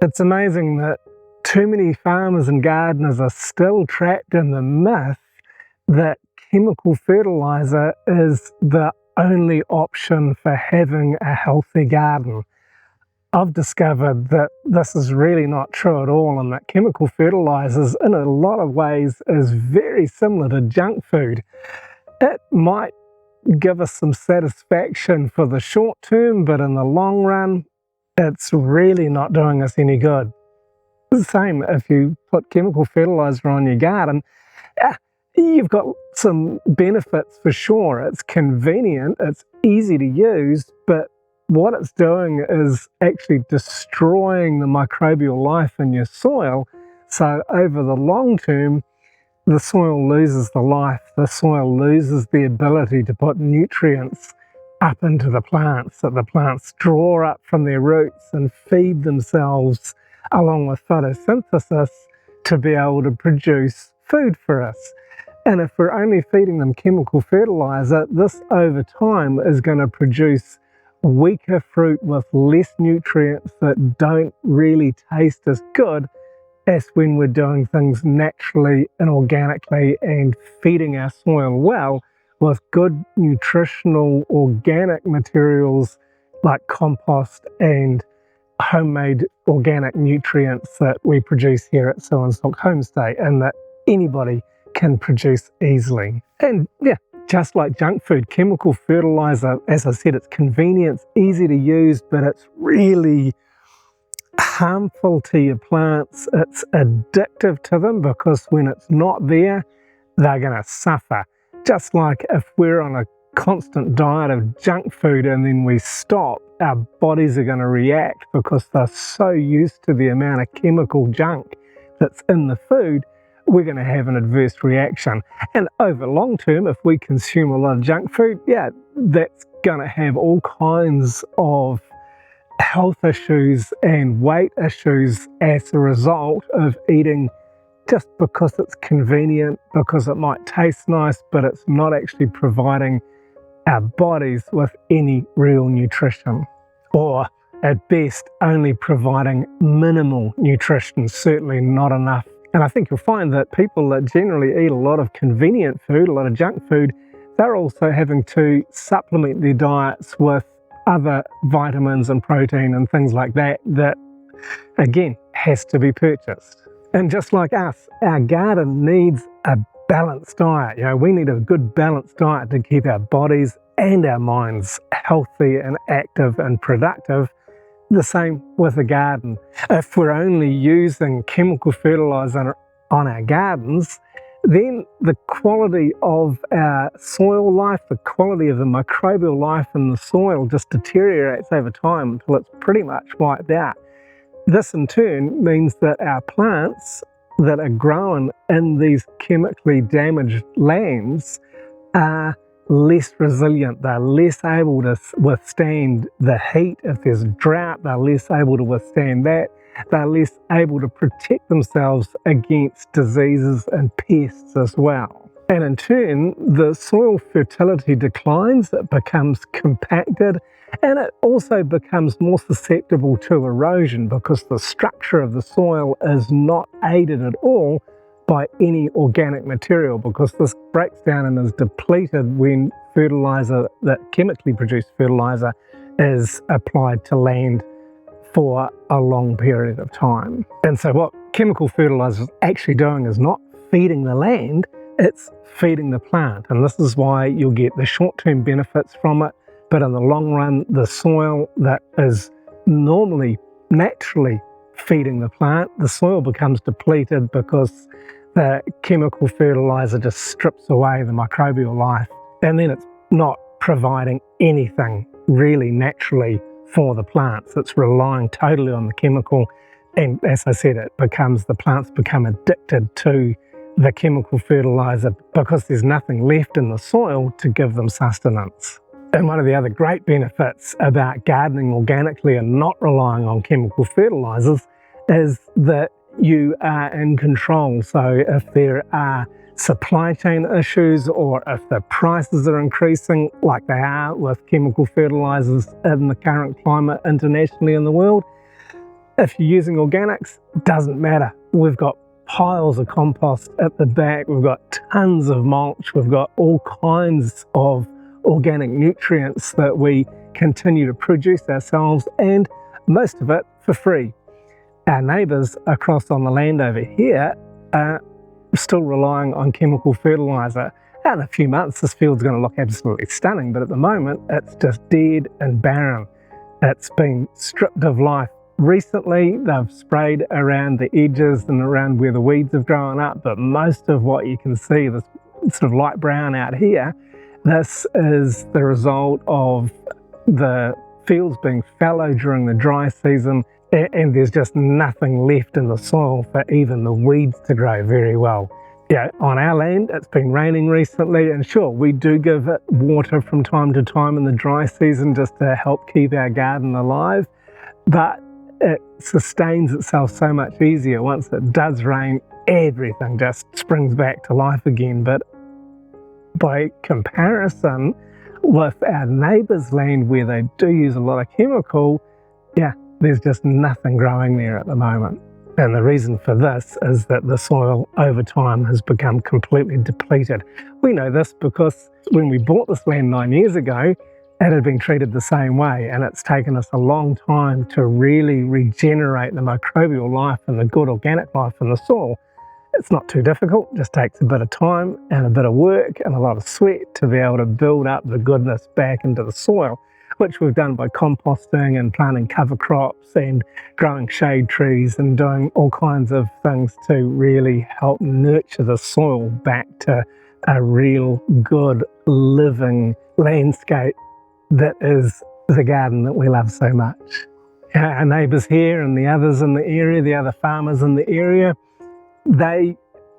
It's amazing that too many farmers and gardeners are still trapped in the myth that chemical fertilizer is the only option for having a healthy garden. I've discovered that this is really not true at all, and that chemical fertilizers in a lot of ways is very similar to junk food. It might give us some satisfaction for the short term, but in the long run, it's really not doing us any good. The same if you put chemical fertilizer on your garden. You've got some benefits for sure. It's convenient, it's easy to use, but what it's doing is actually destroying the microbial life in your soil. So over the long term, the soil loses the life, the soil loses the ability to put nutrients up into the plants that the plants draw up from their roots and feed themselves along with photosynthesis to be able to produce food for us. And if we're only feeding them chemical fertilizer, this over time is going to produce weaker fruit with less nutrients that don't really taste as good as when we're doing things naturally and organically and feeding our soil well with good nutritional organic materials like compost and homemade organic nutrients that we produce here at So and Silk Homestay and that anybody can produce easily. And yeah, just like junk food, chemical fertilizer, as I said, it's convenient, it's easy to use, but it's really harmful to your plants. It's addictive to them because when it's not there, they're going to suffer. Just like if we're on a constant diet of junk food and then we stop, our bodies are going to react because they're so used to the amount of chemical junk that's in the food. We're going to have an adverse reaction. And over long term, if we consume a lot of junk food, yeah, that's going to have all kinds of health issues and weight issues as a result of eating just because it's convenient, because it might taste nice, but it's not actually providing our bodies with any real nutrition, or at best only providing minimal nutrition, certainly not enough. And I think you'll find that people that generally eat a lot of convenient food, a lot of junk food, they're also having to supplement their diets with other vitamins and protein and things like that, that again has to be purchased. And just like us, our garden needs a balanced diet. You know, we need a good balanced diet to keep our bodies and our minds healthy and active and productive. The same with a garden. If we're only using chemical fertilizer on our gardens, then the quality of our soil life, the quality of the microbial life in the soil just deteriorates over time until it's pretty much wiped out. This in turn means that our plants that are grown in these chemically damaged lands are less resilient. They're less able to withstand the heat. If there's drought, they're less able to withstand that. They're less able to protect themselves against diseases and pests as well. And in turn, the soil fertility declines, it becomes compacted, and it also becomes more susceptible to erosion because the structure of the soil is not aided at all by any organic material, because this breaks down and is depleted when fertilizer, that chemically produced fertilizer, is applied to land for a long period of time. And so what chemical fertilizer is actually doing is not feeding the land, it's feeding the plant. And this is why you'll get the short-term benefits from it, but in the long run, the soil that is normally naturally feeding the plant, the soil becomes depleted because the chemical fertilizer just strips away the microbial life, and then it's not providing anything really naturally for the plants. It's relying totally on the chemical, and as I said, the plants become addicted to the chemical fertilizer because there's nothing left in the soil to give them sustenance. And one of the other great benefits about gardening organically and not relying on chemical fertilizers is that you are in control. So if there are supply chain issues, or if the prices are increasing like they are with chemical fertilizers in the current climate internationally in the world, If you're using organics, doesn't matter. We've got piles of compost at the back, we've got tons of mulch, we've got all kinds of organic nutrients that we continue to produce ourselves, and most of it for free. Our neighbours across on the land over here are still relying on chemical fertilizer. In a few months this field's going to look absolutely stunning, but at the moment it's just dead and barren. It's been stripped of life. Recently they've sprayed around the edges and around where the weeds have grown up, but most of what you can see, this sort of light brown out here, this is the result of the fields being fallow during the dry season, and there's just nothing left in the soil for even the weeds to grow very well. Yeah, on our land it's been raining recently, and sure, we do give it water from time to time in the dry season just to help keep our garden alive, but it sustains itself so much easier. Once it does rain, everything just springs back to life again. But by comparison with our neighbours' land where they do use a lot of chemical, yeah, there's just nothing growing there at the moment. And the reason for this is that the soil over time has become completely depleted. We know this because when we bought this land 9 years ago, it had been treated the same way, and it's taken us a long time to really regenerate the microbial life and the good organic life in the soil. It's not too difficult, it just takes a bit of time and a bit of work and a lot of sweat to be able to build up the goodness back into the soil, which we've done by composting and planting cover crops and growing shade trees and doing all kinds of things to really help nurture the soil back to a real good living landscape that is the garden that we love so much. Our neighbours here and the others in the area, the other farmers in the area, they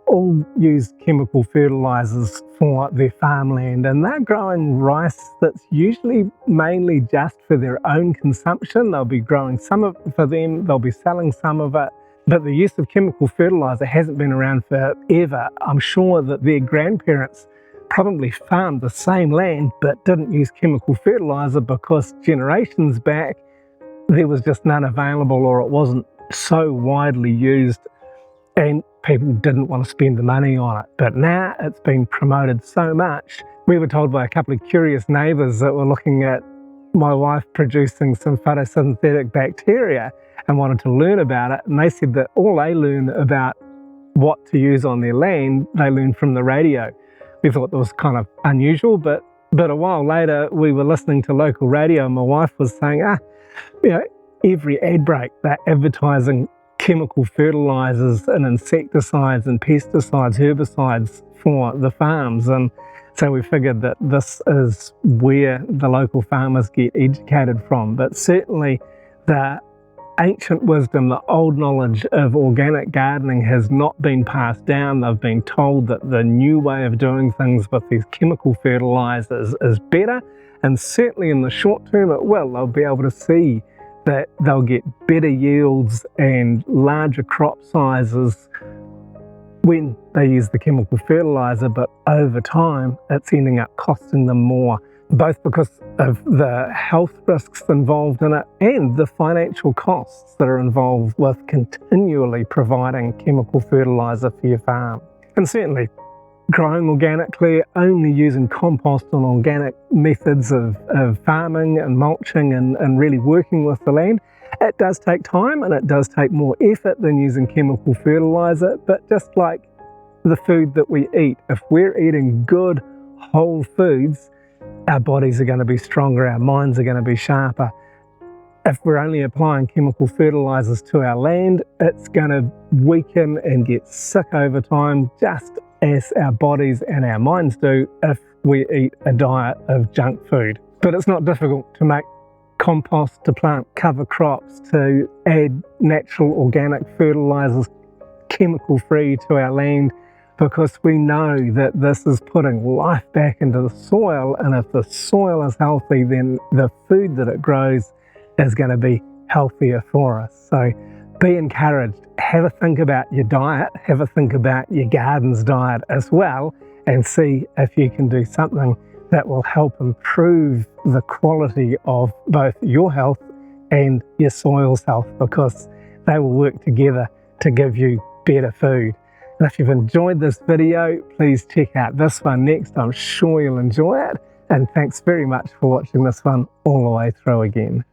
all use chemical fertilizers for their farmland, and they're growing rice that's usually mainly just for their own consumption. They'll be growing some of it for them, they'll be selling some of it, but the use of chemical fertilizer hasn't been around forever. I'm sure that their grandparents probably farmed the same land but didn't use chemical fertilizer because generations back there was just none available, or it wasn't so widely used and people didn't want to spend the money on it. But now it's been promoted so much. We were told by a couple of curious neighbours that were looking at my wife producing some photosynthetic bacteria and wanted to learn about it, and they said that all they learn about what to use on their land, they learned from the radio. We thought that was kind of unusual, but a while later we were listening to local radio and my wife was saying, every ad break they're advertising chemical fertilizers and insecticides and pesticides, herbicides for the farms. And so we figured that this is where the local farmers get educated from. But certainly the ancient wisdom, the old knowledge of organic gardening has not been passed down. They've been told that the new way of doing things with these chemical fertilizers is better, and certainly in the short term it will. They'll be able to see that they'll get better yields and larger crop sizes when they use the chemical fertilizer, but over time it's ending up costing them more, both because of the health risks involved in it and the financial costs that are involved with continually providing chemical fertilizer for your farm. And certainly growing organically, only using compost and organic methods of farming and mulching and really working with the land, it does take time and it does take more effort than using chemical fertilizer. But just like the food that we eat, if we're eating good whole foods, our bodies are going to be stronger, our minds are going to be sharper. If we're only applying chemical fertilizers to our land, it's going to weaken and get sick over time, just as our bodies and our minds do if we eat a diet of junk food. But it's not difficult to make compost, to plant cover crops, to add natural organic fertilizers, chemical free to our land, because we know that this is putting life back into the soil, and if the soil is healthy, then the food that it grows is going to be healthier for us. So be encouraged. Have a think about your diet, have a think about your garden's diet as well, and see if you can do something that will help improve the quality of both your health and your soil's health, because they will work together to give you better food. And if you've enjoyed this video, please check out this one next. I'm sure you'll enjoy it. And thanks very much for watching this one all the way through again.